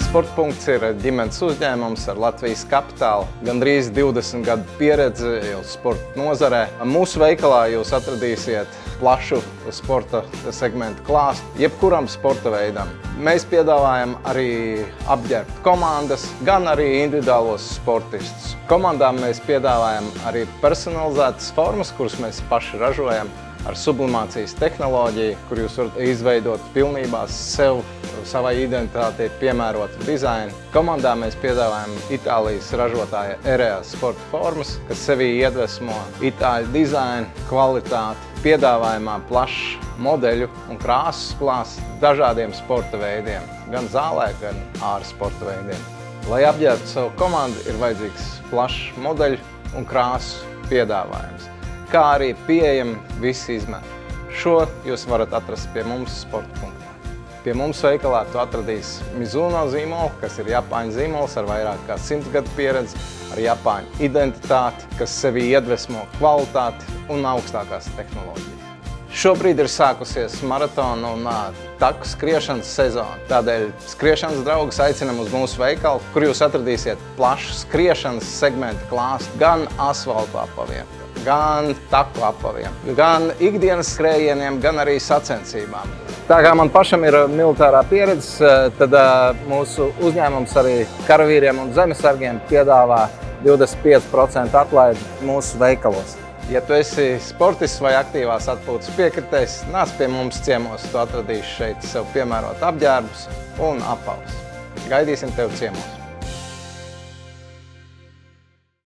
Sporta punkts ir ģimenes uzņēmums ar Latvijas kapitālu, gandrīz 20 gadu pieredzi jau sporta nozarē. Mūsu veikalā jūs atradīsiet plašu sporta segmentu klāstu, jebkuram sporta veidam. Mēs piedāvājam arī apģērbt komandas, gan arī individuālos sportistus. Komandām mēs piedāvājam arī personalizētas formas, kuras mēs paši ražojam ar sublimācijas tehnoloģiju, kur jūs varat izveidot pilnībā savai identitātei piemērotu dizainu. Komandā mēs piedāvājam Itālijas ražotāja Erea sporta formas, kas sevī iedvesmo itāļu dizainu, kvalitāti, piedāvājumā plašs modeļu un krāsas klāsts dažādiem sporta veidiem, gan zālē, gan ārā sporta veidiem. Lai apģērbtu savu komandu, ir vajadzīgs plašs modeļu un krāsu piedāvājums, kā arī pieejami visi izmēri. Šo jūs varat atrast pie mums sporta punktā. Pie mums veikalā tu atradīsi Mizuno zīmolu, kas ir Japāņu zīmols ar vairāk kā 100 gadu pieredzi, ar Japāņu identitāti, kas sevī iedvesmo kvalitāti un augstākās tehnoloģijas. Šobrīd ir sākusies maratona un taku skriešanas sezona. Tādēļ skriešanas draugus aicinam uz mūsu veikalu, kur jūs atradīsiet plašu skriešanas segmentu klāstu gan asfaltu apaviem, gan taku apaviem, gan ikdienas skrējieniem, gan arī sacensībām. Tā kā man pašam ir militārā pieredze, tad mūsu uzņēmums arī karavīriem un zemesargiem piedāvā 25% atlaidi mūsu veikalos. Ja tu esi sportists vai aktīvās atpūtas piekritējs, nāc pie mums ciemos, tu atradīsi šeit sev piemērot apģērbus un apavus. Gaidīsim tevi ciemos!